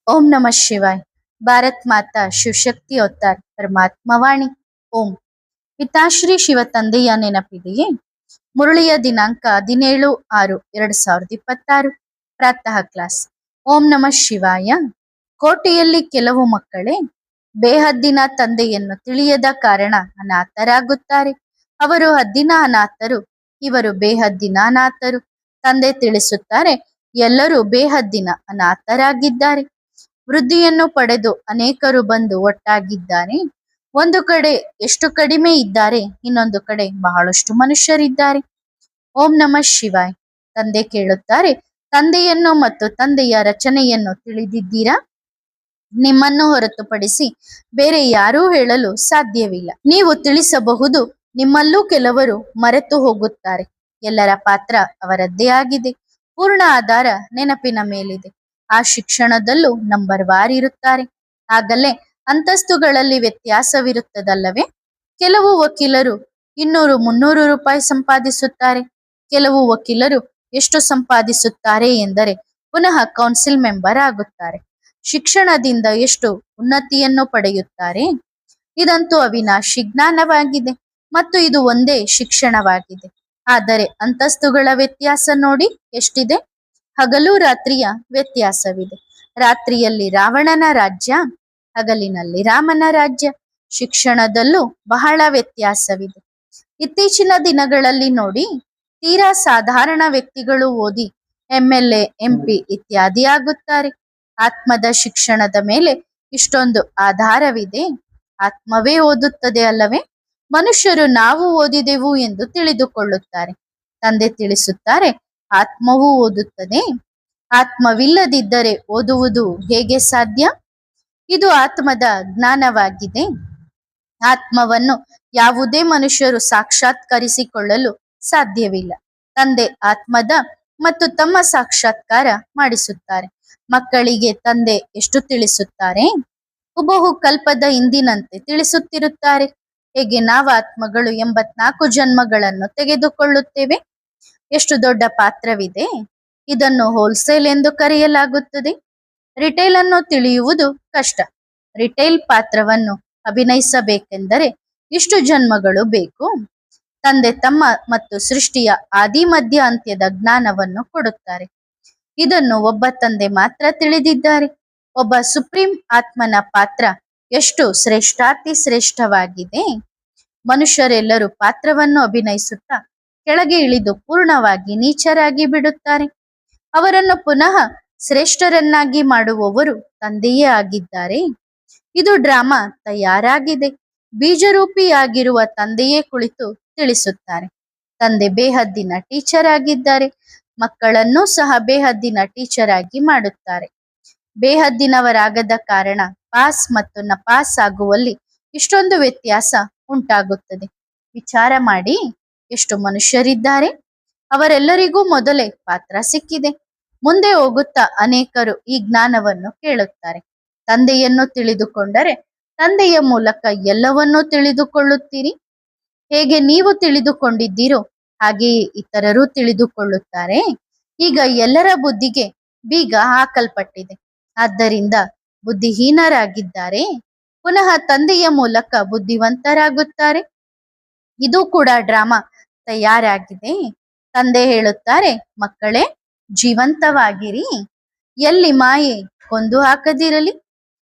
ओम नमः शिवाय। भारत माता ಶಿವಶಕ್ತಿ ಅವತಾರ ಪರಮಾತ್ಮವಾಣಿ ಓಂ. ಪಿತಾಶ್ರೀ ಶಿವ ತಂದೆಯ ನೆನಪಿದೆಯೇ? ಮುರಳಿಯ ದಿನಾಂಕ 17/6/2026. ಪ್ರಾತಃ ಕ್ಲಾಸ್. ಓಂ ನಮಃ ಶಿವಾಯ. ಕೋಟೆಯಲ್ಲಿ ಕೆಲವು ಮಕ್ಕಳೇ ಬೇಹದ್ದಿನ ತಂದೆಯನ್ನು ತಿಳಿಯದ ಕಾರಣ ಅನಾಥರಾಗುತ್ತಾರೆ. ಅವರು ಹದ್ದಿನ ಅನಾಥರು, ಇವರು ಬೇಹದ್ದಿನ ಅನಾಥರು. ತಂದೆ ತಿಳಿಸುತ್ತಾರೆ, ಎಲ್ಲರೂ ಬೇಹದ್ದಿನ ಅನಾಥರಾಗಿದ್ದಾರೆ. ವೃದ್ಧಿಯನ್ನು ಪಡೆದು ಅನೇಕರು ಬಂದು ಒಟ್ಟಾಗಿದ್ದಾರೆ. ಒಂದು ಕಡೆ ಎಷ್ಟು ಕಡಿಮೆ ಇದ್ದಾರೆ, ಇನ್ನೊಂದು ಕಡೆ ಬಹಳಷ್ಟು ಮನುಷ್ಯರಿದ್ದಾರೆ. ಓಂ ನಮಃ ಶಿವಾಯ್. ತಂದೆ ಕೇಳುತ್ತಾರೆ, ತಂದೆಯನ್ನು ಮತ್ತು ತಂದೆಯ ರಚನೆಯನ್ನು ತಿಳಿದಿದ್ದೀರಾ? ನಿಮ್ಮನ್ನು ಹೊರತುಪಡಿಸಿ ಬೇರೆ ಯಾರೂ ಹೇಳಲು ಸಾಧ್ಯವಿಲ್ಲ. ನೀವು ತಿಳಿಸಬಹುದು, ನಿಮ್ಮಲ್ಲೂ ಕೆಲವರು ಮರೆತು ಹೋಗುತ್ತಾರೆ. ಎಲ್ಲರ ಪಾತ್ರ ಅವರದ್ದೇ ಆಗಿದೆ. ಪೂರ್ಣ ಆಧಾರ ನೆನಪಿನ ಮೇಲಿದೆ. ಆ ಶಿಕ್ಷಣದಲ್ಲೂ ನಂಬರ್ ವಾರ್ ಇರುತ್ತಾರೆ. ಆಗಲೇ ಅಂತಸ್ತುಗಳಲ್ಲಿ ವ್ಯತ್ಯಾಸವಿರುತ್ತದಲ್ಲವೇ? ಕೆಲವು ವಕೀಲರು 200-300 ರೂಪಾಯಿ ಸಂಪಾದಿಸುತ್ತಾರೆ. ಕೆಲವು ವಕೀಲರು ಎಷ್ಟು ಸಂಪಾದಿಸುತ್ತಾರೆ ಎಂದರೆ ಪುನಃ ಕೌನ್ಸಿಲ್ ಮೆಂಬರ್ ಆಗುತ್ತಾರೆ. ಶಿಕ್ಷಣದಿಂದ ಎಷ್ಟು ಉನ್ನತಿಯನ್ನು ಪಡೆಯುತ್ತಾರೆ? ಇದಂತೂ ಅವಿನಾಶಿ ಜ್ಞಾನವಾಗಿದೆ ಮತ್ತು ಇದು ಒಂದೇ ಶಿಕ್ಷಣವಾಗಿದೆ. ಆದರೆ ಅಂತಸ್ತುಗಳ ವ್ಯತ್ಯಾಸ ನೋಡಿ ಎಷ್ಟಿದೆ. ಹಗಲು ರಾತ್ರಿಯ ವ್ಯತ್ಯಾಸವಿದೆ. ರಾತ್ರಿಯಲ್ಲಿ ರಾವಣನ ರಾಜ್ಯ, ಹಗಲಿನಲ್ಲಿ ರಾಮನ ರಾಜ್ಯ. ಶಿಕ್ಷಣದಲ್ಲೂ ಬಹಳ ವ್ಯತ್ಯಾಸವಿದೆ. ಇತ್ತೀಚಿನ ದಿನಗಳಲ್ಲಿ ನೋಡಿ, ತೀರಾ ಸಾಧಾರಣ ವ್ಯಕ್ತಿಗಳು ಓದಿ MLA, MP ಇತ್ಯಾದಿ ಆಗುತ್ತಾರೆ. ಆತ್ಮದ ಶಿಕ್ಷಣದ ಮೇಲೆ ಇಷ್ಟೊಂದು ಆಧಾರವಿದೆ. ಆತ್ಮವೇ ಓದುತ್ತದೆ ಅಲ್ಲವೇ? ಮನುಷ್ಯರು ನಾವು ಓದಿದೆವು ಎಂದು ತಿಳಿದುಕೊಳ್ಳುತ್ತಾರೆ. ತಂದೆ ತಿಳಿಸುತ್ತಾರೆ, ಆತ್ಮವೂ ಓದುತ್ತದೆ. ಆತ್ಮವಿಲ್ಲದಿದ್ದರೆ ಓದುವುದು ಹೇಗೆ ಸಾಧ್ಯ? ಇದು ಆತ್ಮದ ಜ್ಞಾನವಾಗಿದೆ. ಆತ್ಮವನ್ನು ಯಾವುದೇ ಮನುಷ್ಯರು ಸಾಕ್ಷಾತ್ಕರಿಸಿಕೊಳ್ಳಲು ಸಾಧ್ಯವಿಲ್ಲ. ತಂದೆ ಆತ್ಮದ ಮತ್ತು ತಮ್ಮ ಸಾಕ್ಷಾತ್ಕಾರ ಮಾಡಿಸುತ್ತಾರೆ. ಮಕ್ಕಳಿಗೆ ತಂದೆ ಎಷ್ಟು ತಿಳಿಸುತ್ತಾರೆ? ಹುಬಹು ಕಲ್ಪದ ಹಿಂದಿನಂತೆ ತಿಳಿಸುತ್ತಿರುತ್ತಾರೆ. ಹೇಗೆ ನಾವು ಆತ್ಮಗಳು 84 ಜನ್ಮಗಳನ್ನು ತೆಗೆದುಕೊಳ್ಳುತ್ತೇವೆ. ಎಷ್ಟು ದೊಡ್ಡ ಪಾತ್ರವಿದೆ. ಇದನ್ನು ಹೋಲ್ಸೇಲ್ ಎಂದು ಕರೆಯಲಾಗುತ್ತದೆ. ರಿಟೇಲ್ ಅನ್ನು ತಿಳಿಯುವುದು ಕಷ್ಟ. ರಿಟೇಲ್ ಪಾತ್ರವನ್ನು ಅಭಿನಯಿಸಬೇಕೆಂದರೆ ಇಷ್ಟು ಜನ್ಮಗಳು ಬೇಕು. ತಂದೆ ತಮ್ಮ ಮತ್ತು ಸೃಷ್ಟಿಯ ಆದಿ ಮಧ್ಯ ಅಂತ್ಯದ ಜ್ಞಾನವನ್ನು ಕೊಡುತ್ತಾರೆ. ಇದನ್ನು ಒಬ್ಬ ತಂದೆ ಮಾತ್ರ ತಿಳಿದಿದ್ದಾರೆ. ಒಬ್ಬ ಸುಪ್ರೀಂ ಆತ್ಮನ ಪಾತ್ರ ಎಷ್ಟು ಶ್ರೇಷ್ಠಾತಿ ಶ್ರೇಷ್ಠವಾಗಿದೆ. ಮನುಷ್ಯರೆಲ್ಲರೂ ಪಾತ್ರವನ್ನು ಅಭಿನಯಿಸುತ್ತಾ ಕೆಳಗೆ ಇಳಿದು ಪೂರ್ಣವಾಗಿ ನೀಚರಾಗಿ ಬಿಡುತ್ತಾರೆ. ಅವರನ್ನು ಪುನಃ ಶ್ರೇಷ್ಠರನ್ನಾಗಿ ಮಾಡುವವರು ತಂದೆಯೇ ಆಗಿದ್ದಾರೆ. ಇದು ಡ್ರಾಮಾ ತಯಾರಾಗಿದೆ. ಬೀಜರೂಪಿಯಾಗಿರುವ ತಂದೆಯೇ ಕುಳಿತು ತಿಳಿಸುತ್ತಾರೆ. ತಂದೆ ಬೇಹದ್ದಿನ ಟೀಚರ್ ಆಗಿದ್ದಾರೆ. ಮಕ್ಕಳನ್ನೂ ಸಹ ಬೇಹದ್ದಿನ ಟೀಚರ್ ಆಗಿ ಮಾಡುತ್ತಾರೆ. ಬೇಹದ್ದಿನವರಾಗದ ಕಾರಣ ಪಾಸ್ ಮತ್ತು ನಪಾಸ್ ಆಗುವಲ್ಲಿ ಇಷ್ಟೊಂದು ವ್ಯತ್ಯಾಸ ಉಂಟಾಗುತ್ತದೆ. ವಿಚಾರ ಮಾಡಿ, ಎಷ್ಟು ಮನುಷ್ಯರಿದ್ದಾರೆ. ಅವರೆಲ್ಲರಿಗೂ ಮೊದಲೇ ಪಾತ್ರ ಸಿಕ್ಕಿದೆ. ಮುಂದೆ ಹೋಗುತ್ತಾ ಅನೇಕರು ಈ ಜ್ಞಾನವನ್ನು ಕೇಳುತ್ತಾರೆ. ತಂದೆಯನ್ನು ತಿಳಿದುಕೊಂಡರೆ ತಂದೆಯ ಮೂಲಕ ಎಲ್ಲವನ್ನೂ ತಿಳಿದುಕೊಳ್ಳುತ್ತೀರಿ. ಹೇಗೆ ನೀವು ತಿಳಿದುಕೊಂಡಿದ್ದೀರೋ ಹಾಗೆಯೇ ಇತರರು ತಿಳಿದುಕೊಳ್ಳುತ್ತಾರೆ. ಈಗ ಎಲ್ಲರ ಬುದ್ಧಿಗೆ ಬೀಗ ಹಾಕಲ್ಪಟ್ಟಿದೆ. ಆದ್ದರಿಂದ ಬುದ್ಧಿಹೀನರಾಗಿದ್ದಾರೆ. ಪುನಃ ತಂದೆಯ ಮೂಲಕ ಬುದ್ಧಿವಂತರಾಗುತ್ತಾರೆ. ಇದು ಕೂಡ ಡ್ರಾಮಾ ತಯಾರಾಗಿದೆ. ತಂದೆ ಹೇಳುತ್ತಾರೆ, ಮಕ್ಕಳೇ ಜೀವಂತವಾಗಿರಿ. ಎಲ್ಲಿ ಮಾಯೆ ಕೊಂದು ಹಾಕದಿರಲಿ.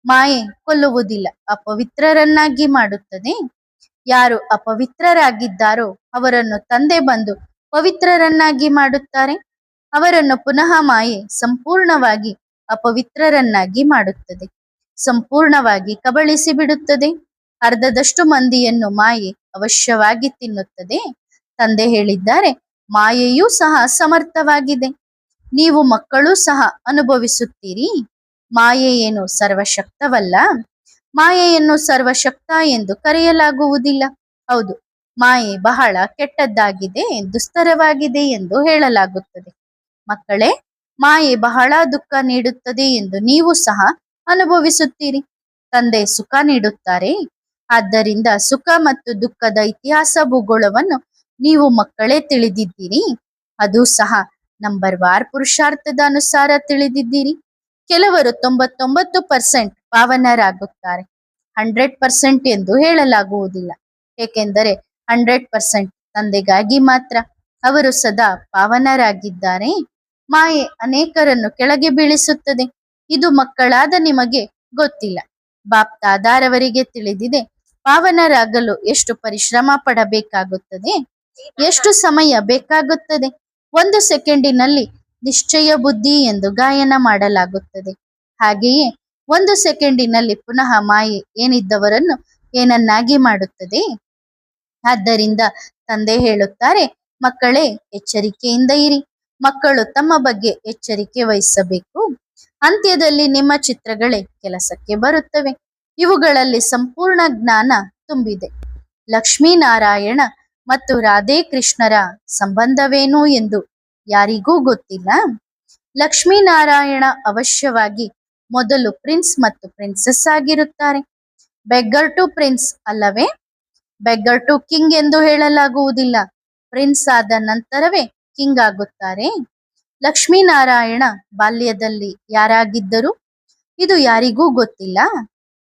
ಮಾಯೆ ಕೊಲ್ಲುವುದಿಲ್ಲ, ಅಪವಿತ್ರರನ್ನಾಗಿ ಮಾಡುತ್ತದೆ. ಯಾರು ಅಪವಿತ್ರರಾಗಿದ್ದಾರೋ ಅವರನ್ನು ತಂದೆ ಬಂದು ಪವಿತ್ರರನ್ನಾಗಿ ಮಾಡುತ್ತಾರೆ. ಅವರನ್ನು ಪುನಃ ಮಾಯೆ ಸಂಪೂರ್ಣವಾಗಿ ಅಪವಿತ್ರರನ್ನಾಗಿ ಮಾಡುತ್ತದೆ. ಸಂಪೂರ್ಣವಾಗಿ ಕಬಳಿಸಿ ಬಿಡುತ್ತದೆ. ಅರ್ಧದಷ್ಟು ಮಂದಿಯನ್ನು ಮಾಯೆ ಅವಶ್ಯವಾಗಿ ತಿನ್ನುತ್ತದೆ. ತಂದೆ ಹೇಳಿದ್ದಾರೆ, ಮಾಯೆಯೂ ಸಹ ಸಮರ್ಥವಾಗಿದೆ. ನೀವು ಮಕ್ಕಳೂ ಸಹ ಅನುಭವಿಸುತ್ತೀರಿ. ಮಾಯೆ ಏನು ಸರ್ವಶಕ್ತವಲ್ಲ. ಮಾಯೆಯನ್ನು ಸರ್ವಶಕ್ತ ಎಂದು ಕರೆಯಲಾಗುವುದಿಲ್ಲ. ಹೌದು, ಮಾಯೆ ಬಹಳ ಕೆಟ್ಟದ್ದಾಗಿದೆ, ದುಸ್ತರವಾಗಿದೆ ಎಂದು ಹೇಳಲಾಗುತ್ತದೆ. ಮಕ್ಕಳೇ, ಮಾಯೆ ಬಹಳ ದುಃಖ ನೀಡುತ್ತದೆ ಎಂದು ನೀವು ಸಹ ಅನುಭವಿಸುತ್ತೀರಿ. ತಂದೆ ಸುಖ ನೀಡುತ್ತಾರೆ. ಆದ್ದರಿಂದ ಸುಖ ಮತ್ತು ದುಃಖದ ಇತಿಹಾಸ ಭೂಗೋಳವನ್ನು ನೀವು ಮಕ್ಕಳೇ ತಿಳಿದಿದ್ದೀರಿ. ಅದು ಸಹ ನಂಬರ್ ವಾರ್ ಪುರುಷಾರ್ಥದ ಅನುಸಾರ ತಿಳಿದಿದ್ದೀರಿ. ಕೆಲವರು 99% ಪಾವನರಾಗುತ್ತಾರೆ. 100% ಎಂದು ಹೇಳಲಾಗುವುದಿಲ್ಲ, ಏಕೆಂದರೆ 100% ತಂದೆಗಾಗಿ ಮಾತ್ರ ಅವರು ಸದಾ ಪಾವನರಾಗಿದ್ದಾರೆ. ಮಾಯೆ ಅನೇಕರನ್ನು ಕೆಳಗೆ ಬೀಳಿಸುತ್ತದೆ. ಇದು ಮಕ್ಕಳಾದ ನಿಮಗೆ ಗೊತ್ತಿಲ್ಲ. ಬಾಪ್ ದಾದಾರವರಿಗೆ ತಿಳಿದಿದೆ. ಪಾವನರಾಗಲು ಎಷ್ಟು ಪರಿಶ್ರಮ ಪಡಬೇಕಾಗುತ್ತದೆ, ಎಷ್ಟು ಸಮಯ ಬೇಕಾಗುತ್ತದೆ. 1 ಸೆಕೆಂಡಿನಲ್ಲಿ ನಿಶ್ಚಯ ಬುದ್ಧಿ ಎಂದು ಗಾಯನ ಮಾಡಲಾಗುತ್ತದೆ. ಹಾಗೆಯೇ 1 ಸೆಕೆಂಡಿನಲ್ಲಿ ಪುನಃ ಮಾಯೆ ಏನಿದ್ದವರನ್ನು ಏನನ್ನಾಗಿ ಮಾಡುತ್ತದೆ. ಆದ್ದರಿಂದ ತಂದೆ ಹೇಳುತ್ತಾರೆ, ಮಕ್ಕಳೇ ಎಚ್ಚರಿಕೆಯಿಂದ ಇರಿ. ಮಕ್ಕಳು ತಮ್ಮ ಬಗ್ಗೆ ಎಚ್ಚರಿಕೆ ವಹಿಸಬೇಕು. ಅಂತ್ಯದಲ್ಲಿ ನಿಮ್ಮ ಚಿತ್ರಗಳೇ ಕೆಲಸಕ್ಕೆ ಬರುತ್ತವೆ. ಇವುಗಳಲ್ಲಿ ಸಂಪೂರ್ಣ ಜ್ಞಾನ ತುಂಬಿದೆ. ಲಕ್ಷ್ಮೀನಾರಾಯಣ ಮತ್ತು ರಾಧೆ ಕೃಷ್ಣರ ಸಂಬಂಧವೇನು ಎಂದು ಯಾರಿಗೂ ಗೊತ್ತಿಲ್ಲ. ಲಕ್ಷ್ಮೀನಾರಾಯಣ ಅವಶ್ಯವಾಗಿ ಮೊದಲು ಪ್ರಿನ್ಸ್ ಮತ್ತು ಪ್ರಿನ್ಸೆಸ್ ಆಗಿರುತ್ತಾರೆ. ಬೆಗ್ಗರ್ ಟು ಪ್ರಿನ್ಸ್ ಅಲ್ಲವೇ? ಬೆಗ್ಗರ್ ಟು ಕಿಂಗ್ ಎಂದು ಹೇಳಲಾಗುವುದಿಲ್ಲ. ಪ್ರಿನ್ಸ್ ಆದ ನಂತರವೇ ಕಿಂಗ್ ಆಗುತ್ತಾರೆ. ಲಕ್ಷ್ಮೀನಾರಾಯಣ ಬಾಲ್ಯದಲ್ಲಿ ಯಾರಾಗಿದ್ದರು? ಇದು ಯಾರಿಗೂ ಗೊತ್ತಿಲ್ಲ.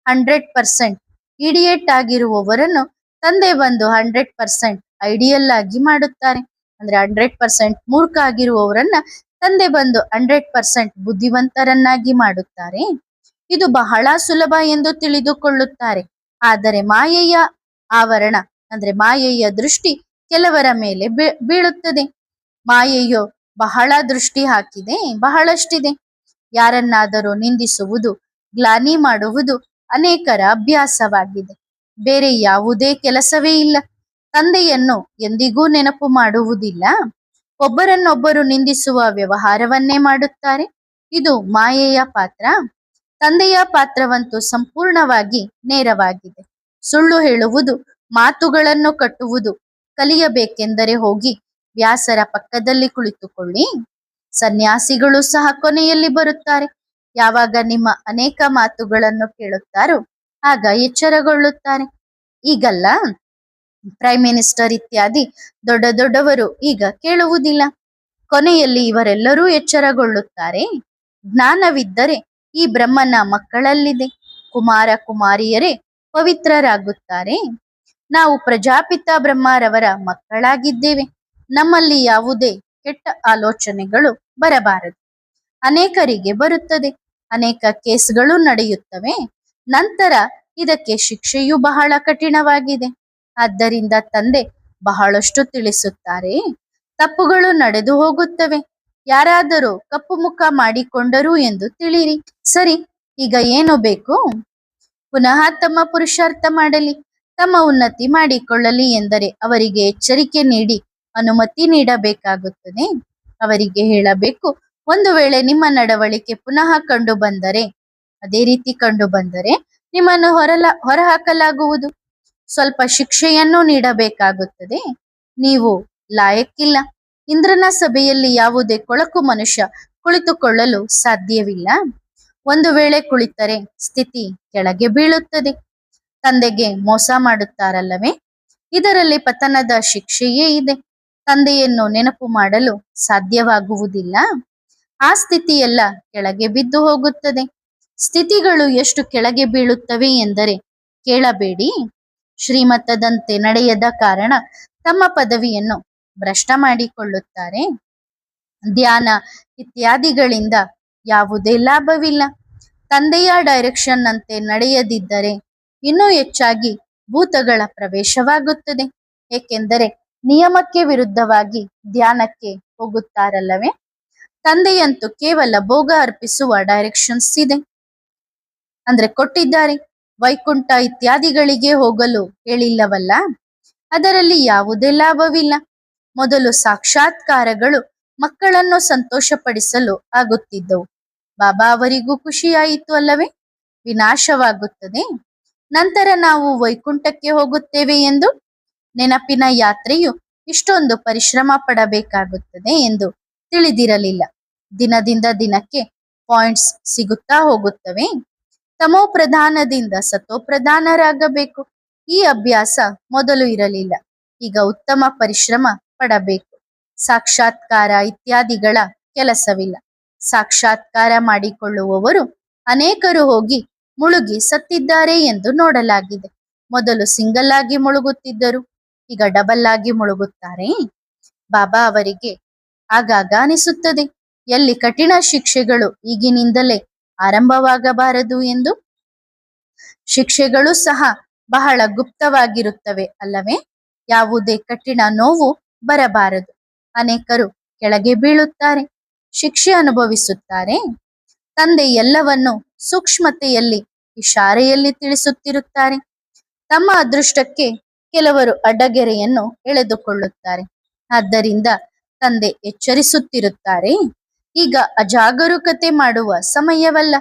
100% ಇಡಿಯೇಟ್ ಆಗಿರುವವರನ್ನು ತಂದೆ ಬಂದು 100% ಐಡಿಯಲ್ ಆಗಿ ಮಾಡುತ್ತಾರೆ. ಅಂದ್ರೆ 100% ಮೂರ್ಖ ಆಗಿರುವವರನ್ನ ತಂದೆ ಬಂದು 100% ಬುದ್ಧಿವಂತರನ್ನಾಗಿ ಮಾಡುತ್ತಾರೆ. ಇದು ಬಹಳ ಸುಲಭ ಎಂದು ತಿಳಿದುಕೊಳ್ಳುತ್ತಾರೆ. ಆದರೆ ಮಾಯೆಯ ಆವರಣ ಅಂದ್ರೆ ಮಾಯೆಯ ದೃಷ್ಟಿ ಕೆಲವರ ಮೇಲೆ ಬೀಳುತ್ತದೆ. ಮಾಯೆಯು ಬಹಳ ದೃಷ್ಟಿ ಹಾಕಿದೆ, ಬಹಳಷ್ಟಿದೆ. ಯಾರನ್ನಾದರೂ ನಿಂದಿಸುವುದು, ಗ್ಲಾನಿ ಮಾಡುವುದು ಅನೇಕರ ಅಭ್ಯಾಸವಾಗಿದೆ. ಬೇರೆ ಯಾವುದೇ ಕೆಲಸವೇ ಇಲ್ಲ. ತಂದೆಯನ್ನು ಎಂದಿಗೂ ನೆನಪು ಮಾಡುವುದಿಲ್ಲ. ಒಬ್ಬರನ್ನೊಬ್ಬರು ನಿಂದಿಸುವ ವ್ಯವಹಾರವನ್ನೇ ಮಾಡುತ್ತಾರೆ. ಇದು ಮಾಯೆಯ ಪಾತ್ರ. ತಂದೆಯ ಪಾತ್ರವಂತೂ ಸಂಪೂರ್ಣವಾಗಿ ನೇರವಾಗಿದೆ. ಸುಳ್ಳು ಹೇಳುವುದು, ಮಾತುಗಳನ್ನು ಕಟ್ಟುವುದು ಕಲಿಯಬೇಕೆಂದರೆ ಹೋಗಿ ವ್ಯಾಸರ ಪಕ್ಕದಲ್ಲಿ ಕುಳಿತುಕೊಳ್ಳಿ. ಸನ್ಯಾಸಿಗಳು ಸಹ ಕೊನೆಯಲ್ಲಿ ಬರುತ್ತಾರೆ. ಯಾವಾಗ ನಿಮ್ಮ ಅನೇಕ ಮಾತುಗಳನ್ನು ಕೇಳುತ್ತಾರೋ ಆಗ ಎಚ್ಚರಗೊಳ್ಳುತ್ತಾರೆ. ಈಗಲ್ಲ, ಪ್ರೈಮ್ ಮಿನಿಸ್ಟರ್ ಇತ್ಯಾದಿ ದೊಡ್ಡ ದೊಡ್ಡವರು ಈಗ ಕೇಳುವುದಿಲ್ಲ. ಕೊನೆಯಲ್ಲಿ ಇವರೆಲ್ಲರೂ ಎಚ್ಚರಗೊಳ್ಳುತ್ತಾರೆ. ಜ್ಞಾನವಿದ್ದರೆ ಈ ಬ್ರಹ್ಮನ ಮಕ್ಕಳಲ್ಲಿದೆ. ಕುಮಾರ ಕುಮಾರಿಯರೇ ಪವಿತ್ರರಾಗುತ್ತಾರೆ. ನಾವು ಪ್ರಜಾಪಿತ ಬ್ರಹ್ಮರವರ ಮಕ್ಕಳಾಗಿದ್ದೇವೆ. ನಮ್ಮಲ್ಲಿ ಯಾವುದೇ ಕೆಟ್ಟ ಆಲೋಚನೆಗಳು ಬರಬಾರದು. ಅನೇಕರಿಗೆ ಬರುತ್ತದೆ. ಅನೇಕ ಕೇಸ್ಗಳು ನಡೆಯುತ್ತವೆ. ನಂತರ ಇದಕ್ಕೆ ಶಿಕ್ಷೆಯು ಬಹಳ ಕಠಿಣವಾಗಿದೆ. ಆದ್ದರಿಂದ ತಂದೆ ಬಹಳಷ್ಟು ತಿಳಿಸುತ್ತಾರೆ. ತಪ್ಪುಗಳು ನಡೆದು ಹೋಗುತ್ತವೆ. ಯಾರಾದರೂ ಕಪ್ಪು ಮುಖ ಮಾಡಿಕೊಂಡರು ಎಂದು ತಿಳಿರಿ. ಸರಿ, ಈಗ ಏನು ಬೇಕು? ಪುನಃ ತಮ್ಮ ಪುರುಷಾರ್ಥ ಮಾಡಲಿ, ತಮ್ಮ ಉನ್ನತಿ ಮಾಡಿಕೊಳ್ಳಲಿ ಎಂದರೆ ಅವರಿಗೆ ಎಚ್ಚರಿಕೆ ನೀಡಿ ಅನುಮತಿ ನೀಡಬೇಕಾಗುತ್ತದೆ. ಅವರಿಗೆ ಹೇಳಬೇಕು, ಒಂದು ವೇಳೆ ನಿಮ್ಮ ನಡವಳಿಕೆ ಪುನಃ ಕಂಡು ಬಂದರೆ, ಅದೇ ರೀತಿ ಕಂಡು ಬಂದರೆ ನಿಮ್ಮನ್ನು ಹೊರಹಾಕಲಾಗುವುದು. ಸ್ವಲ್ಪ ಶಿಕ್ಷೆಯನ್ನು ನೀಡಬೇಕಾಗುತ್ತದೆ. ನೀವು ಲಾಯಕ್ಕಿಲ್ಲ. ಇಂದ್ರನ ಸಭೆಯಲ್ಲಿ ಯಾವುದೇ ಕೊಳಕು ಮನುಷ್ಯ ಕುಳಿತುಕೊಳ್ಳಲು ಸಾಧ್ಯವಿಲ್ಲ. ಒಂದು ವೇಳೆ ಕುಳಿತರೆ ಸ್ಥಿತಿ ಕೆಳಗೆ ಬೀಳುತ್ತದೆ. ತಂದೆಗೆ ಮೋಸ ಮಾಡುತ್ತಾರಲ್ಲವೇ? ಇದರಲ್ಲಿ ಪತನದ ಶಿಕ್ಷೆಯೇ ಇದೆ. ತಂದೆಯನ್ನು ನೆನಪು ಮಾಡಲು ಸಾಧ್ಯವಾಗುವುದಿಲ್ಲ. ಆ ಸ್ಥಿತಿಯೆಲ್ಲ ಕೆಳಗೆ ಬಿದ್ದು ಹೋಗುತ್ತದೆ. ಸ್ಥಿತಿಗಳು ಎಷ್ಟು ಕೆಳಗೆ ಬೀಳುತ್ತವೆ ಎಂದರೆ ಕೇಳಬೇಡಿ. ಶ್ರೀಮತದಂತೆ ನಡೆಯದ ಕಾರಣ ತಮ್ಮ ಪದವಿಯನ್ನು ಭ್ರಷ್ಟ ಮಾಡಿಕೊಳ್ಳುತ್ತಾರೆ. ಧ್ಯಾನ ಇತ್ಯಾದಿಗಳಿಂದ ಯಾವುದೇ ಲಾಭವಿಲ್ಲ. ತಂದೆಯ ಡೈರೆಕ್ಷನ್ ಅಂತೆ ನಡೆಯದಿದ್ದರೆ ಇನ್ನೂ ಹೆಚ್ಚಾಗಿ ಭೂತಗಳ ಪ್ರವೇಶವಾಗುತ್ತದೆ. ಏಕೆಂದರೆ ನಿಯಮಕ್ಕೆ ವಿರುದ್ಧವಾಗಿ ಧ್ಯಾನಕ್ಕೆ ಹೋಗುತ್ತಾರಲ್ಲವೇ? ತಂದೆಯಂತೂ ಕೇವಲ ಭೋಗ ಅರ್ಪಿಸುವ ಡೈರೆಕ್ಷನ್ಸ್ ಇದೆ, ಅಂದ್ರೆ ಕೊಟ್ಟಿದ್ದಾರೆ. ವೈಕುಂಠ ಇತ್ಯಾದಿಗಳಿಗೆ ಹೋಗಲು ಹೇಳಿಲ್ಲವಲ್ಲ. ಅದರಲ್ಲಿ ಯಾವುದೇ ಲಾಭವಿಲ್ಲ. ಮೊದಲು ಸಾಕ್ಷಾತ್ಕಾರಗಳು ಮಕ್ಕಳನ್ನು ಸಂತೋಷಪಡಿಸಲು ಆಗುತ್ತಿದ್ದವು. ಬಾಬಾ ಅವರಿಗೂ ಖುಷಿಯಾಯಿತು ಅಲ್ಲವೇ? ವಿನಾಶವಾಗುತ್ತದೆ. ನಂತರ ನಾವು ವೈಕುಂಠಕ್ಕೆ ಹೋಗುತ್ತೇವೆ ಎಂದು. ನೆನಪಿನ ಯಾತ್ರೆಯು ಇಷ್ಟೊಂದು ಪರಿಶ್ರಮ ಪಡಬೇಕಾಗುತ್ತದೆ ಎಂದು ತಿಳಿದಿರಲಿಲ್ಲ. ದಿನದಿಂದ ದಿನಕ್ಕೆ ಪಾಯಿಂಟ್ಸ್ ಸಿಗುತ್ತಾ ಹೋಗುತ್ತವೆ. ತಮೋ ಪ್ರಧಾನದಿಂದ ಸತೋ ಪ್ರಧಾನರಾಗಬೇಕು. ಈ ಅಭ್ಯಾಸ ಮೊದಲು ಇರಲಿಲ್ಲ. ಈಗ ಉತ್ತಮ ಪರಿಶ್ರಮ ಪಡಬೇಕು. ಸಾಕ್ಷಾತ್ಕಾರ ಇತ್ಯಾದಿಗಳ ಕೆಲಸವಿಲ್ಲ. ಸಾಕ್ಷಾತ್ಕಾರ ಮಾಡಿಕೊಳ್ಳುವವರು ಅನೇಕರು ಹೋಗಿ ಮುಳುಗಿ ಸತ್ತಿದ್ದಾರೆ ಎಂದು ನೋಡಲಾಗಿದೆ. ಮೊದಲು ಸಿಂಗಲ್ ಆಗಿ ಮುಳುಗುತ್ತಿದ್ದರು, ಈಗ ಡಬಲ್ ಆಗಿ ಮುಳುಗುತ್ತಾರೆ. ಬಾಬಾ ಅವರಿಗೆ ಆಗಾಗ ಅನಿಸುತ್ತದೆ, ಎಲ್ಲಿ ಕಠಿಣ ಶಿಕ್ಷೆಗಳು ಈಗಿನಿಂದಲೇ ಆರಂಭವಾಗಬಾರದು ಎಂದು. ಶಿಕ್ಷೆಗಳು ಸಹ ಬಹಳ ಗುಪ್ತವಾಗಿರುತ್ತವೆ ಅಲ್ಲವೇ? ಯಾವುದೇ ಕಠಿಣ ನೋವು ಬರಬಾರದು. ಅನೇಕರು ಕೆಳಗೆ ಬೀಳುತ್ತಾರೆ, ಶಿಕ್ಷೆ ಅನುಭವಿಸುತ್ತಾರೆ. ತಂದೆ ಎಲ್ಲವನ್ನು ಸೂಕ್ಷ್ಮತೆಯಲ್ಲಿ ಇಶಾರೆಯಲ್ಲಿ ತಿಳಿಸುತ್ತಿರುತ್ತಾರೆ. ತಮ್ಮ ಅದೃಷ್ಟಕ್ಕೆ ಕೆಲವರು ಅಡ್ಡಗೆರೆಯನ್ನು ಎಳೆದುಕೊಳ್ಳುತ್ತಾರೆ. ಆದ್ದರಿಂದ ತಂದೆ ಎಚ್ಚರಿಸುತ್ತಿರುತ್ತಾರೆ, ಈಗ ಅಜಾಗರೂಕತೆ ಮಾಡುವ ಸಮಯವಲ್ಲ,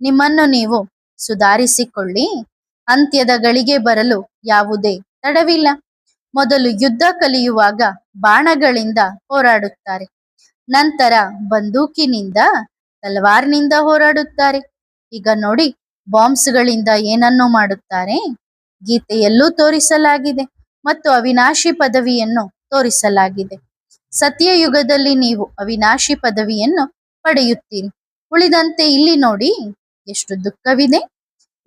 ನಿಮ್ಮನ್ನು ನೀವು ಸುಧಾರಿಸಿಕೊಳ್ಳಿ. ಅಂತ್ಯದ ಗಳಿಗೆ ಬರಲು ಯಾವುದೇ ತಡವಿಲ್ಲ. ಮೊದಲು ಯುದ್ಧ ಕಲಿಯುವಾಗ ಬಾಣಗಳಿಂದ ಹೋರಾಡುತ್ತಾರೆ, ನಂತರ ಬಂದೂಕಿನಿಂದ ತಲವಾರ್ನಿಂದ ಹೋರಾಡುತ್ತಾರೆ. ಈಗ ನೋಡಿ, ಬಾಂಬ್ಸ್ಗಳಿಂದ ಏನನ್ನು ಮಾಡುತ್ತಾರೆ. ಗೀತೆಯಲ್ಲೂ ತೋರಿಸಲಾಗಿದೆ ಮತ್ತು ಅವಿನಾಶಿ ಪದವಿಯನ್ನು ತೋರಿಸಲಾಗಿದೆ. ಸತ್ಯಯುಗದಲ್ಲಿ ನೀವು ಅವಿನಾಶಿ ಪದವಿಯನ್ನು ಪಡೆಯುತ್ತೀರಿ. ಉಳಿದಂತೆ ಇಲ್ಲಿ ನೋಡಿ ಎಷ್ಟು ದುಃಖವಿದೆ.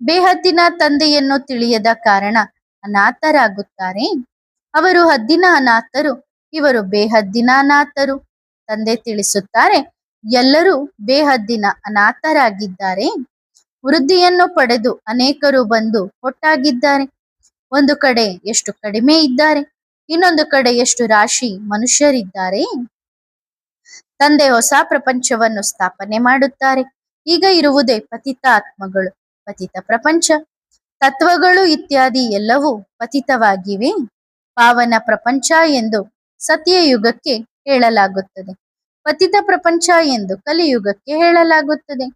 ಬೇಹದ್ದಿನ ತಂದೆಯನ್ನು ತಿಳಿಯದ ಕಾರಣ ಅನಾಥರಾಗುತ್ತಾರೆ. ಅವರು ಹದ್ದಿನ ಅನಾಥರು, ಇವರು ಬೇಹದ್ದಿನ ಅನಾಥರು. ತಂದೆ ತಿಳಿಸುತ್ತಾರೆ, ಎಲ್ಲರೂ ಬೇಹದ್ದಿನ ಅನಾಥರಾಗಿದ್ದಾರೆ. ವೃದ್ಧಿಯನ್ನು ಪಡೆದು ಅನೇಕರು ಬಂದು ಒಟ್ಟಾಗಿದ್ದಾರೆ. ಒಂದು ಕಡೆ ಎಷ್ಟು ಕಡಿಮೆ ಇದ್ದಾರೆ, ಇನ್ನೊಂದು ಕಡೆ ಎಷ್ಟು ರಾಶಿ ಮನುಷ್ಯರಿದ್ದಾರೆ. ತಂದೆ ಹೊಸ ಪ್ರಪಂಚವನ್ನು ಸ್ಥಾಪನೆ ಮಾಡುತ್ತಾರೆ. ಈಗ ಇರುವುದೇ ಪತಿತ ಆತ್ಮಗಳು, ಪತಿತ ಪ್ರಪಂಚ. ತತ್ವಗಳು ಇತ್ಯಾದಿ ಎಲ್ಲವೂ ಪತಿತವಾಗಿವೆ. ಪಾವನ ಪ್ರಪಂಚ ಎಂದು ಸತ್ಯಯುಗಕ್ಕೆ ಹೇಳಲಾಗುತ್ತದೆ, ಪತಿತ ಪ್ರಪಂಚ ಎಂದು ಕಲಿಯುಗಕ್ಕೆ ಹೇಳಲಾಗುತ್ತದೆ.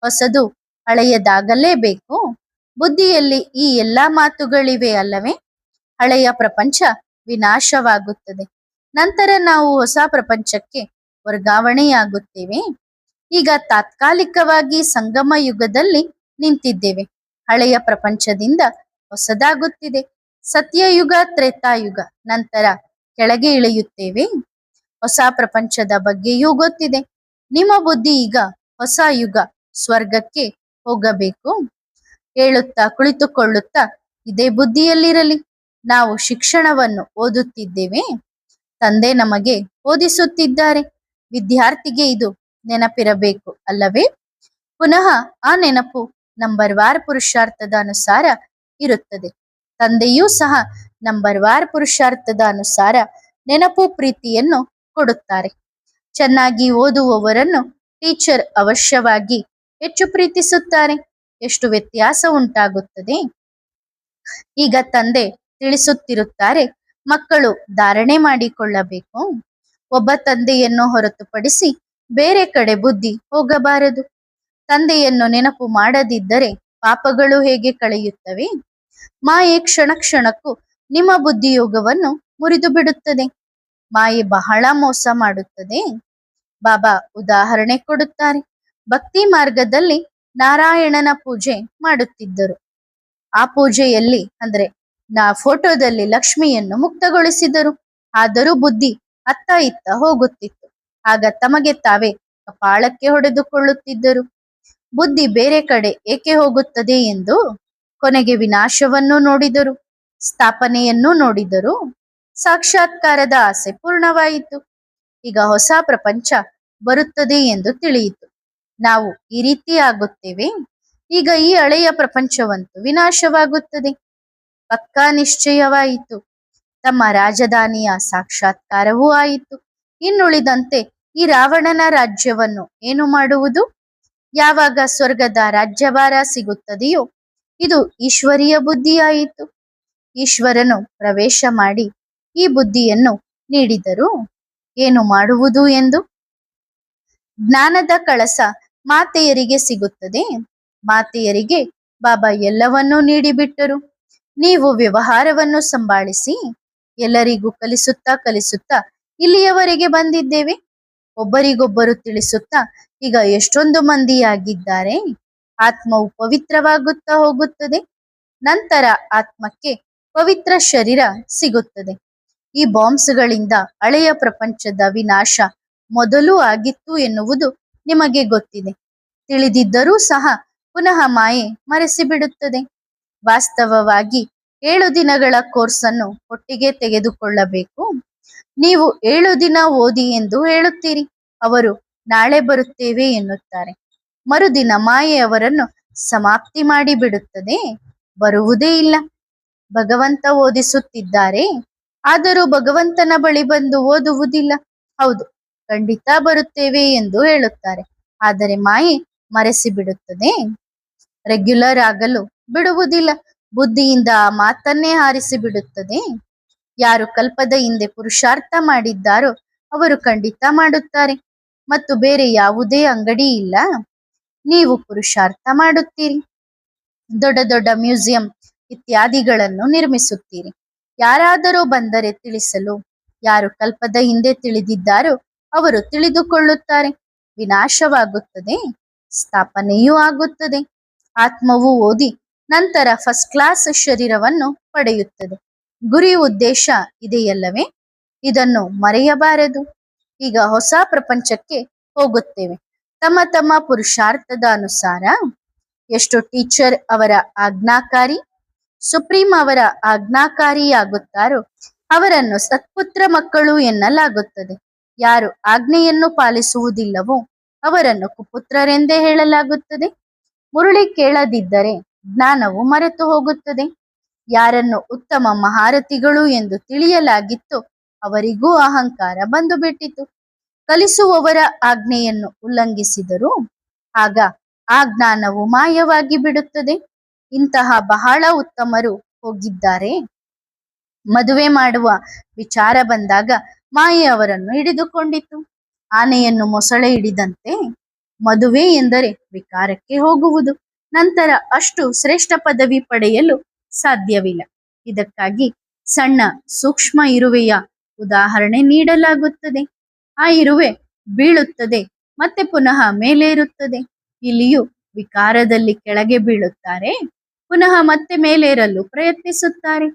ಹೊಸದು ಹಳೆಯದಾಗಲೇಬೇಕು. ಬುದ್ಧಿಯಲ್ಲಿ ಈ ಎಲ್ಲಾ ಮಾತುಗಳಿವೆ ಅಲ್ಲವೇ? ಹಳೆಯ ಪ್ರಪಂಚ ವಿನಾಶವಾಗುತ್ತದೆ, ನಂತರ ನಾವು ಹೊಸ ಪ್ರಪಂಚಕ್ಕೆ ವರ್ಗಾವಣೆಯಾಗುತ್ತೇವೆ. ಈಗ ತಾತ್ಕಾಲಿಕವಾಗಿ ಸಂಗಮ ಯುಗದಲ್ಲಿ ನಿಂತಿದ್ದೇವೆ. ಹಳೆಯ ಪ್ರಪಂಚದಿಂದ ಹೊಸದಾಗುತ್ತಿದೆ. ಸತ್ಯಯುಗ, ತ್ರೇತಾಯುಗ, ನಂತರ ಕೆಳಗೆ ಇಳಿಯುತ್ತೇವೆ. ಹೊಸ ಪ್ರಪಂಚದ ಬಗ್ಗೆಯೂ ಗೊತ್ತಿದೆ. ನಿಮ್ಮ ಬುದ್ಧಿ ಈಗ ಹೊಸ ಯುಗ ಸ್ವರ್ಗಕ್ಕೆ ಹೋಗಬೇಕು. ಹೇಳುತ್ತಾ ಕುಳಿತುಕೊಳ್ಳುತ್ತಾ ಇದೇ ಬುದ್ಧಿಯಲ್ಲಿರಲಿ. ನಾವು ಶಿಕ್ಷಣವನ್ನು ಓದುತ್ತಿದ್ದೇವೆ, ತಂದೆ ನಮಗೆ ಓದಿಸುತ್ತಿದ್ದಾರೆ. ವಿದ್ಯಾರ್ಥಿಗೆ ಇದು ನೆನಪಿರಬೇಕು ಅಲ್ಲವೇ? ಪುನಃ ಆ ನೆನಪು ನಂಬರ್ ವಾರ್ ಪುರುಷಾರ್ಥದ ಅನುಸಾರ ಇರುತ್ತದೆ. ತಂದೆಯೂ ಸಹ ನಂಬರ್ ವಾರ್ ಪುರುಷಾರ್ಥದ ಅನುಸಾರ ನೆನಪು ಪ್ರೀತಿಯನ್ನು ಕೊಡುತ್ತಾರೆ. ಚೆನ್ನಾಗಿ ಓದುವವರನ್ನು ಟೀಚರ್ ಅವಶ್ಯವಾಗಿ ಹೆಚ್ಚು ಪ್ರೀತಿಸುತ್ತಾರೆ. ಎಷ್ಟು ವ್ಯತ್ಯಾಸ ಉಂಟಾಗುತ್ತದೆ. ಈಗ ತಂದೆ ತಿಳಿಸುತ್ತಿರುತ್ತಾರೆ, ಮಕ್ಕಳು ಧಾರಣೆ ಮಾಡಿಕೊಳ್ಳಬೇಕು. ಒಬ್ಬ ತಂದೆಯನ್ನು ಹೊರತುಪಡಿಸಿ ಬೇರೆ ಕಡೆ ಬುದ್ಧಿ ಹೋಗಬಾರದು. ತಂದೆಯನ್ನು ನೆನಪು ಮಾಡದಿದ್ದರೆ ಪಾಪಗಳು ಹೇಗೆ ಕಳೆಯುತ್ತವೆ? ಮಾಯೆ ಕ್ಷಣ ಕ್ಷಣಕ್ಕೂ ನಿಮ್ಮ ಬುದ್ಧಿಯೋಗವನ್ನು ಮುರಿದು ಬಿಡುತ್ತದೆ. ಮಾಯೆ ಬಹಳ ಮೋಸ ಮಾಡುತ್ತದೆ. ಬಾಬಾ ಉದಾಹರಣೆ ಕೊಡುತ್ತಾರೆ. ಭಕ್ತಿ ಮಾರ್ಗದಲ್ಲಿ ನಾರಾಯಣನ ಪೂಜೆ ಮಾಡುತ್ತಿದ್ದರು. ಆ ಪೂಜೆಯಲ್ಲಿ ಅಂದ್ರೆ ಫೋಟೋದಲ್ಲಿ ಲಕ್ಷ್ಮಿಯನ್ನು ಮುಕ್ತಗೊಳಿಸಿದರು. ಆದರೂ ಬುದ್ಧಿ ಅತ್ತ ಇತ್ತ ಹೋಗುತ್ತಿತ್ತು. ಆಗ ತಮಗೆ ತಾವೇ ಕಪಾಳಕ್ಕೆ ಹೊಡೆದುಕೊಳ್ಳುತ್ತಿದ್ದರು. ಬುದ್ಧಿ ಬೇರೆ ಕಡೆ ಏಕೆ ಹೋಗುತ್ತದೆ ಎಂದು. ಕೊನೆಗೆ ವಿನಾಶವನ್ನು ನೋಡಿದರು, ಸ್ಥಾಪನೆಯನ್ನು ನೋಡಿದರು. ಸಾಕ್ಷಾತ್ಕಾರದ ಆಸೆ ಪೂರ್ಣವಾಯಿತು. ಈಗ ಹೊಸ ಪ್ರಪಂಚ ಬರುತ್ತದೆ ಎಂದು ತಿಳಿಯಿತು. ನಾವು ಈ ರೀತಿ ಆಗುತ್ತೇವೆ. ಈಗ ಈ ಹಳೆಯ ಪ್ರಪಂಚವಂತೂ ವಿನಾಶವಾಗುತ್ತದೆ, ಪಕ್ಕಾ ನಿಶ್ಚಯವಾಯಿತು. ತಮ್ಮ ರಾಜಧಾನಿಯ ಸಾಕ್ಷಾತ್ಕಾರವೂ ಆಯಿತು. ಇನ್ನುಳಿದಂತೆ ಈ ರಾವಣನ ರಾಜ್ಯವನ್ನು ಏನು ಮಾಡುವುದು? ಯಾವಾಗ ಸ್ವರ್ಗದ ರಾಜ್ಯಭಾರ ಸಿಗುತ್ತದೆಯೋ ಇದು ಈಶ್ವರೀಯ ಬುದ್ಧಿಯಾಯಿತು. ಈಶ್ವರನು ಪ್ರವೇಶ ಮಾಡಿ ಈ ಬುದ್ಧಿಯನ್ನು ನೀಡಿದರು, ಏನು ಮಾಡುವುದು ಎಂದು. ಜ್ಞಾನದ ಕಳಸ ಮಾತೆಯರಿಗೆ ಸಿಗುತ್ತದೆ. ಮಾತೆಯರಿಗೆ ಬಾಬಾ ಎಲ್ಲವನ್ನೂ ನೀಡಿಬಿಟ್ಟರು. ನೀವು ವ್ಯವಹಾರವನ್ನು ಸಂಭಾಳಿಸಿ. ಎಲ್ಲರಿಗೂ ಕಲಿಸುತ್ತಾ ಕಲಿಸುತ್ತಾ ಇಲ್ಲಿಯವರೆಗೆ ಬಂದಿದ್ದೇವೆ. ಒಬ್ಬರಿಗೊಬ್ಬರು ತಿಳಿಸುತ್ತಾ ಈಗ ಎಷ್ಟೊಂದು ಮಂದಿಯಾಗಿದ್ದಾರೆ. ಆತ್ಮವು ಪವಿತ್ರವಾಗುತ್ತಾ ಹೋಗುತ್ತದೆ. ನಂತರ ಆತ್ಮಕ್ಕೆ ಪವಿತ್ರ ಶರೀರ ಸಿಗುತ್ತದೆ. ಈ ಬಾಂಬ್ಸ್ಗಳಿಂದ ಹಳೆಯ ಪ್ರಪಂಚದ ವಿನಾಶ ಮೊದಲು ಆಗಿತ್ತು ಎನ್ನುವುದು ನಿಮಗೆ ಗೊತ್ತಿದೆ. ತಿಳಿದಿದ್ದರೂ ಸಹ ಪುನಃ ಮಾಯೆ ಮರೆಸಿಬಿಡುತ್ತದೆ. ವಾಸ್ತವವಾಗಿ 7 ದಿನಗಳ ಕೋರ್ಸನ್ನು ಒಟ್ಟಿಗೆ ತೆಗೆದುಕೊಳ್ಳಬೇಕು. ನೀವು 7 ದಿನ ಓದಿ ಎಂದು ಹೇಳುತ್ತೀರಿ. ಅವರು ನಾಳೆ ಬರುತ್ತೇವೆ ಎನ್ನುತ್ತಾರೆ. ಮರುದಿನ ಮಾಯೆ ಅವರನ್ನು ಸಮಾಪ್ತಿ ಮಾಡಿಬಿಡುತ್ತದೆ. ಬರುವುದೇ ಇಲ್ಲ. ಭಗವಂತ ಓದಿಸುತ್ತಿದ್ದಾರೆ, ಆದರೂ ಭಗವಂತನ ಬಳಿ ಬಂದು ಓದುವುದಿಲ್ಲ. ಹೌದು, ಖಂಡಿತ ಬರುತ್ತೇವೆ ಎಂದು ಹೇಳುತ್ತಾರೆ, ಆದರೆ ಮಾಯೆ ಮರೆಸಿಬಿಡುತ್ತದೆ. ರೆಗ್ಯುಲರ್ ಆಗಲು ಬಿಡುವುದಿಲ್ಲ. ಬುದ್ಧಿಯಿಂದ ಆ ಮಾತನ್ನೇ ಹಾರಿಸಿ ಬಿಡುತ್ತದೆ. ಯಾರು ಕಲ್ಪದ ಹಿಂದೆ ಪುರುಷಾರ್ಥ ಮಾಡಿದ್ದಾರೋ ಅವರು ಖಂಡಿತ ಮಾಡುತ್ತಾರೆ, ಮತ್ತು ಬೇರೆ ಯಾವುದೇ ಅಂಗಡಿ ಇಲ್ಲ. ನೀವು ಪುರುಷಾರ್ಥ ಮಾಡುತ್ತೀರಿ, ದೊಡ್ಡ ದೊಡ್ಡ ಮ್ಯೂಸಿಯಂ ಇತ್ಯಾದಿಗಳನ್ನು ನಿರ್ಮಿಸುತ್ತೀರಿ. ಯಾರಾದರೂ ಬಂದರೆ ತಿಳಿಸಲು. ಯಾರು ಕಲ್ಪದ ಹಿಂದೆ ತಿಳಿದಿದ್ದಾರೋ ಅವರು ತಿಳಿದುಕೊಳ್ಳುತ್ತಾರೆ. ವಿನಾಶವಾಗುತ್ತದೆ, ಸ್ಥಾಪನೆಯೂ ಆಗುತ್ತದೆ. ಆತ್ಮವು ಓದಿ ನಂತರ ಫಸ್ಟ್ ಕ್ಲಾಸ್ ಶರೀರವನ್ನು ಪಡೆಯುತ್ತದೆ. ಗುರಿ ಉದ್ದೇಶ ಇದೆಯಲ್ಲವೇ? ಇದನ್ನು ಮರೆಯಬಾರದು. ಈಗ ಹೊಸ ಪ್ರಪಂಚಕ್ಕೆ ಹೋಗುತ್ತೇವೆ. ತಮ್ಮ ತಮ್ಮ ಪುರುಷಾರ್ಥದ ಅನುಸಾರ. ಎಷ್ಟು ಟೀಚರ್ ಅವರ ಆಜ್ಞಾಕಾರಿ, ಸುಪ್ರೀಂ ಅವರ ಆಜ್ಞಾಕಾರಿಯಾಗುತ್ತಾರೋ ಅವರನ್ನು ಸತ್ಪುತ್ರ ಮಕ್ಕಳು ಎನ್ನಲಾಗುತ್ತದೆ. ಯಾರು ಆಜ್ಞೆಯನ್ನು ಪಾಲಿಸುವುದಿಲ್ಲವೋ ಅವರನ್ನು ಕುಪುತ್ರರೆಂದೇ ಹೇಳಲಾಗುತ್ತದೆ. ಮುರುಳಿ ಕೇಳದಿದ್ದರೆ ಜ್ಞಾನವು ಮರೆತು ಹೋಗುತ್ತದೆ. ಯಾರನ್ನು ಉತ್ತಮ ಮಹಾರಥಿಗಳು ಎಂದು ತಿಳಿಯಲಾಗಿತ್ತೋ ಅವರಿಗೂ ಅಹಂಕಾರ ಬಂದು ಬಿಟ್ಟಿತು. ಕಲಿಸುವವರ ಆಜ್ಞೆಯನ್ನು ಉಲ್ಲಂಘಿಸಿದರು, ಆಗ ಆ ಜ್ಞಾನವು ಮಾಯವಾಗಿ ಬಿಡುತ್ತದೆ. ಇಂತಹ ಬಹಳ ಉತ್ತಮರು ಹೋಗಿದ್ದಾರೆ. ಮದುವೆ ಮಾಡುವ ವಿಚಾರ ಬಂದಾಗ ಮಾಯೆ ಅವರನ್ನು ಹಿಡಿದುಕೊಂಡಿತು. ಆನೆಯನ್ನು ಮೊಸಳೆ ಹಿಡಿದಂತೆ. ಮದುವೆ ಎಂದರೆ ವಿಕಾರಕ್ಕೆ ಹೋಗುವುದು. ನಂತರ ಅಷ್ಟು ಶ್ರೇಷ್ಠ ಪದವಿ ಪಡೆಯಲು ಸಾಧ್ಯವಿಲ್ಲ. ಇದಕ್ಕಾಗಿ ಸಣ್ಣ ಸೂಕ್ಷ್ಮ ಇರುವೆಯ ಉದಾಹರಣೆ ನೀಡಲಾಗುತ್ತದೆ. ಆ ಇರುವೆ ಬೀಳುತ್ತದೆ, ಮತ್ತೆ ಪುನಃ ಮೇಲೇರುತ್ತದೆ. ಇಲ್ಲಿಯೂ ವಿಕಾರದಲ್ಲಿ ಕೆಳಗೆ ಬೀಳುತ್ತಾರೆ, ಪುನಃ ಮತ್ತೆ ಮೇಲೇರಲು ಪ್ರಯತ್ನಿಸುತ್ತಾರೆ.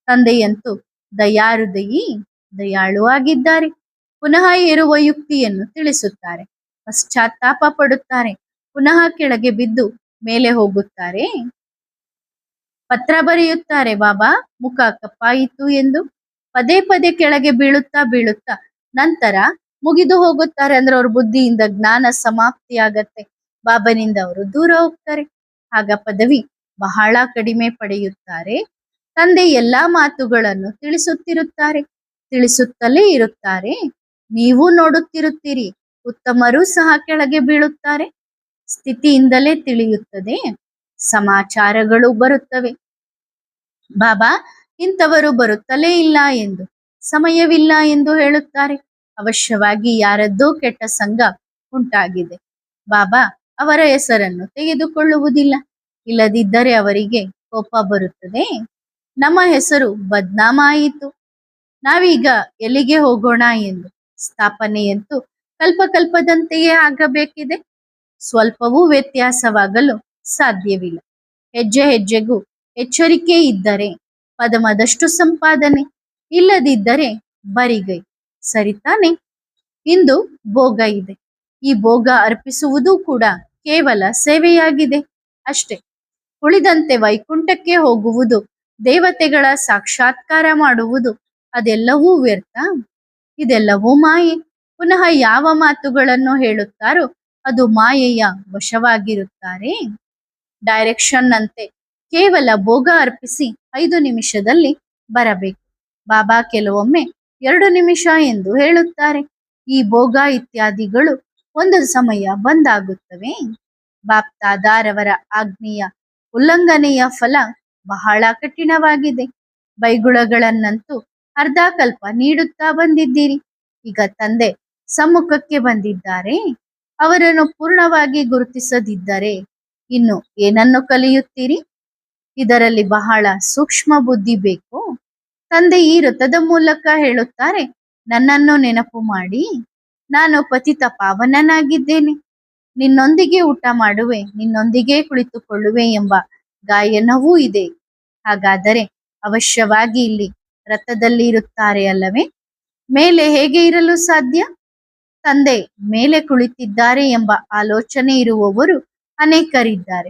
ತಂದೆಯಂತೂ ದಯಾಹೃದಯಿ, ದಯಾಳು ಆಗಿದ್ದಾರೆ. ಪುನಃ ಏರುವ ಯುಕ್ತಿಯನ್ನು ತಿಳಿಸುತ್ತಾರೆ. ಪಶ್ಚಾತ್ತಾಪ ಪಡುತ್ತಾರೆ, ಪುನಃ ಕೆಳಗೆ ಬಿದ್ದು ಮೇಲೆ ಹೋಗುತ್ತಾರೆ. ಪತ್ರ ಬರೆಯುತ್ತಾರೆ, ಬಾಬಾ ಮುಖ ಕಪ್ಪಾಯಿತು ಎಂದು. ಪದೇ ಪದೇ ಕೆಳಗೆ ಬೀಳುತ್ತಾ ಬೀಳುತ್ತಾ ನಂತರ ಮುಗಿದು ಹೋಗುತ್ತಾರೆ. ಅಂದ್ರೆ ಅವ್ರ ಬುದ್ಧಿಯಿಂದ ಜ್ಞಾನ ಸಮಾಪ್ತಿಯಾಗತ್ತೆ. ಬಾಬನಿಂದ ಅವರು ದೂರ ಹೋಗ್ತಾರೆ. ಆಗ ಪದವಿ ಬಹಳ ಕಡಿಮೆ ಪಡೆಯುತ್ತಾರೆ. ತಂದೆ ಎಲ್ಲಾ ಮಾತುಗಳನ್ನು ತಿಳಿಸುತ್ತಿರುತ್ತಾರೆ, ತಿಳಿಸುತ್ತಲೇ ಇರುತ್ತಾರೆ. ನೀವು ನೋಡುತ್ತಿರುತ್ತೀರಿ. ಉತ್ತಮರೂ ಸಹ ಕೆಳಗೆ ಬೀಳುತ್ತಾರೆ. ಸ್ಥಿತಿಯಿಂದಲೇ ತಿಳಿಯುತ್ತದೆ. ಸಮಾಚಾರಗಳು ಬರುತ್ತವೆ, ಬಾಬಾ ಇಂಥವರು ಬರುತ್ತಲೇ ಇಲ್ಲ ಎಂದು, ಸಮಯವಿಲ್ಲ ಎಂದು ಹೇಳುತ್ತಾರೆ. ಅವಶ್ಯವಾಗಿ ಯಾರದ್ದೋ ಕೆಟ್ಟ ಸಂಘ ಉಂಟಾಗಿದೆ. ಬಾಬಾ ಅವರ ಹೆಸರನ್ನು ತೆಗೆದುಕೊಳ್ಳುವುದಿಲ್ಲ. ಇಲ್ಲದಿದ್ದರೆ ಅವರಿಗೆ ಕೋಪ ಬರುತ್ತದೆ. ನಮ್ಮ ಹೆಸರು ಬದ್ನಾಮ ಆಯಿತು, ನಾವೀಗ ಎಲ್ಲಿಗೆ ಹೋಗೋಣ ಎಂದು. ಸ್ಥಾಪನೆಯಂತೂ ಕಲ್ಪಕಲ್ಪದಂತೆಯೇ ಆಗಬೇಕಿದೆ. ಸ್ವಲ್ಪವೂ ವ್ಯತ್ಯಾಸವಾಗಲು ಸಾಧ್ಯವಿಲ್ಲ. ಹೆಜ್ಜೆ ಹೆಜ್ಜೆಗೂ ಎಚ್ಚರಿಕೆ ಇದ್ದರೆ ಪದಮದಷ್ಟು ಸಂಪಾದನೆ, ಇಲ್ಲದಿದ್ದರೆ ಬರಿಗೈ. ಸರಿತಾನೆ? ಇಂದು ಭೋಗ ಇದೆ. ಈ ಭೋಗ ಅರ್ಪಿಸುವುದು ಕೂಡ ಕೇವಲ ಸೇವೆಯಾಗಿದೆ ಅಷ್ಟೇ. ಉಳಿದಂತೆ ವೈಕುಂಠಕ್ಕೆ ಹೋಗುವುದು, ದೇವತೆಗಳ ಸಾಕ್ಷಾತ್ಕಾರ ಮಾಡುವುದು, ಅದೆಲ್ಲವೂ ವ್ಯರ್ಥ. ಇದೆಲ್ಲವೂ ಮಾಯೆ. ಪುನಃ ಯಾವ ಮಾತುಗಳನ್ನು ಹೇಳುತ್ತಾರೋ ಅದು ಮಾಯೆಯ ವಶವಾಗಿರುತ್ತಾರೆ. ಡೈರೆಕ್ಷನ್ ಅಂತೆ ಕೇವಲ ಭೋಗ ಅರ್ಪಿಸಿ 5 ನಿಮಿಷದಲ್ಲಿ ಬರಬೇಕು. ಬಾಬಾ ಕೆಲವೊಮ್ಮೆ 2 ನಿಮಿಷ ಎಂದು ಹೇಳುತ್ತಾರೆ. ಈ ಭೋಗ ಇತ್ಯಾದಿಗಳು ಒಂದು ಸಮಯ ಬಂದಾಗುತ್ತವೆ. ಬಾಪ್ತಾದಾರವರ ಆಜ್ಞೆಯ ಉಲ್ಲಂಘನೆಯ ಫಲ ಬಹಳ ಕಠಿಣವಾಗಿದೆ. ಬೈಗುಳಗಳನ್ನಂತೂ ಅರ್ಧ ಕಲ್ಪ ನೀಡುತ್ತಾ ಬಂದಿದ್ದೀರಿ. ಈಗ ತಂದೆ ಸಮ್ಮುಖಕ್ಕೆ ಬಂದಿದ್ದಾರೆ. ಅವರನ್ನು ಪೂರ್ಣವಾಗಿ ಗುರುತಿಸದಿದ್ದರೆ ಇನ್ನು ಏನನ್ನು ಕಲಿಯುತ್ತೀರಿ? ಇದರಲ್ಲಿ ಬಹಳ ಸೂಕ್ಷ್ಮ ಬುದ್ಧಿ ಬೇಕು. ತಂದೆ ಈ ವೃತ್ತದ ಮೂಲಕ ಹೇಳುತ್ತಾರೆ, ನನ್ನನ್ನು ನೆನಪು ಮಾಡಿ, ನಾನು ಪತಿತ ಪಾವನನಾಗಿದ್ದೇನೆ. ನಿನ್ನೊಂದಿಗೆ ಊಟ ಮಾಡುವೆ, ನಿನ್ನೊಂದಿಗೆ ಕುಳಿತುಕೊಳ್ಳುವೆ ಎಂಬ ಗಾಯನವೂ ಇದೆ. ಹಾಗಾದರೆ ಅವಶ್ಯವಾಗಿ ಇಲ್ಲಿ ರಥದಲ್ಲಿ ಇರುತ್ತಾರೆ ಅಲ್ಲವೇ? ಮೇಲೆ ಹೇಗೆ ಇರಲು ಸಾಧ್ಯ? ತಂದೆ ಮೇಲೆ ಕುಳಿತಿದ್ದಾರೆ ಎಂಬ ಆಲೋಚನೆ ಇರುವವರು ಅನೇಕರಿದ್ದಾರೆ.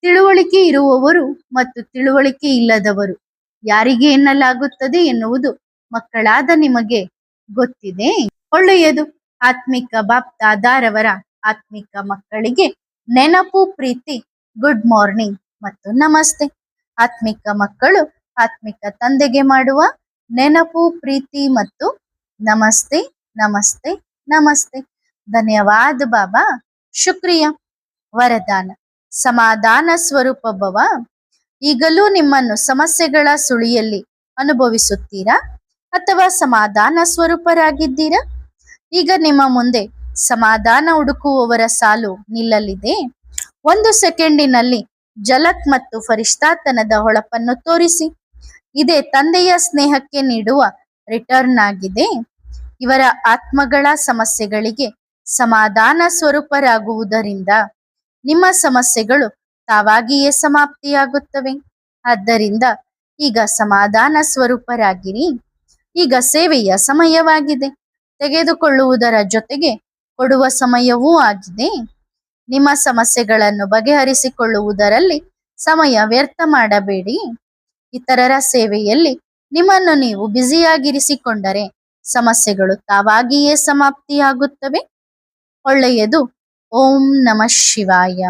ತಿಳುವಳಿಕೆ ಇರುವವರು ಮತ್ತು ತಿಳುವಳಿಕೆ ಇಲ್ಲದವರು ಯಾರಿಗೆ ಎನ್ನಲಾಗುತ್ತದೆ ಎನ್ನುವುದು ಮಕ್ಕಳಾದ ನಿಮಗೆ ಗೊತ್ತಿದೆ. ಒಳ್ಳೆಯದು. ಆತ್ಮಿಕ ಬಾಪ್ದಾದಾರವರ ಆತ್ಮಿಕ ಮಕ್ಕಳಿಗೆ ನೆನಪು, ಪ್ರೀತಿ, ಗುಡ್ ಮಾರ್ನಿಂಗ್ ಮತ್ತು ನಮಸ್ತೆ. ಆತ್ಮಿಕ ಮಕ್ಕಳು ಆತ್ಮಿಕ ತಂದೆಗೆ ಮಾಡುವ ನೆನಪು, ಪ್ರೀತಿ ಮತ್ತು ನಮಸ್ತೆ ನಮಸ್ತೆ ನಮಸ್ತೆ. ಧನ್ಯವಾದ ಬಾಬಾ. ಶುಕ್ರಿಯ. ವರದಾನ: ಸಮಾಧಾನ ಸ್ವರೂಪ ಭವ. ಈಗಲೂ ನಿಮ್ಮನ್ನು ಸಮಸ್ಯೆಗಳ ಸುಳಿಯಲ್ಲಿ ಅನುಭವಿಸುತ್ತೀರಾ ಅಥವಾ ಸಮಾಧಾನ ಸ್ವರೂಪರಾಗಿದ್ದೀರಾ? ಈಗ ನಿಮ್ಮ ಮುಂದೆ ಸಮಾಧಾನ ಹುಡುಕುವವರ ಸಾಲು ನಿಲ್ಲಲಿದೆ. 1 ಸೆಕೆಂಡಿನಲ್ಲಿ ಜಲಕ್ ಮತ್ತು ಫರಿಷ್ಠಾತನದ ಹೊಳಪನ್ನು ತೋರಿಸಿ. ಇದೇ ತಂದೆಯ ಸ್ನೇಹಕ್ಕೆ ನೀಡುವ ರಿಟರ್ನ್ ಆಗಿದೆ. ಇವರ ಆತ್ಮಗಳ ಸಮಸ್ಯೆಗಳಿಗೆ ಸಮಾಧಾನ ಸ್ವರೂಪರಾಗುವುದರಿಂದ ನಿಮ್ಮ ಸಮಸ್ಯೆಗಳು ತಾವಾಗಿಯೇ ಸಮಾಪ್ತಿಯಾಗುತ್ತವೆ. ಆದ್ದರಿಂದ ಈಗ ಸಮಾಧಾನ ಸ್ವರೂಪರಾಗಿರಿ. ಈಗ ಸೇವೆಯ ಸಮಯವಾಗಿದೆ. ತೆಗೆದುಕೊಳ್ಳುವುದರ ಜೊತೆಗೆ ಕೊಡುವ ಸಮಯವೂ ಆಗಿದೆ. ನಿಮ್ಮ ಸಮಸ್ಯೆಗಳನ್ನು ಬಗೆಹರಿಸಿಕೊಳ್ಳುವುದರಲ್ಲಿ ಸಮಯ ವ್ಯರ್ಥ ಮಾಡಬೇಡಿ. ಇತರರ ಸೇವೆಯಲ್ಲಿ ನಿಮ್ಮನ್ನು ನೀವು ಬ್ಯುಸಿಯಾಗಿರಿಸಿಕೊಂಡರೆ ಸಮಸ್ಯೆಗಳು ತಾವಾಗಿಯೇ ಸಮಾಪ್ತಿಯಾಗುತ್ತವೆ. ಒಳ್ಳೆಯದು. ಓಂ ನಮಃ ಶಿವಾಯ.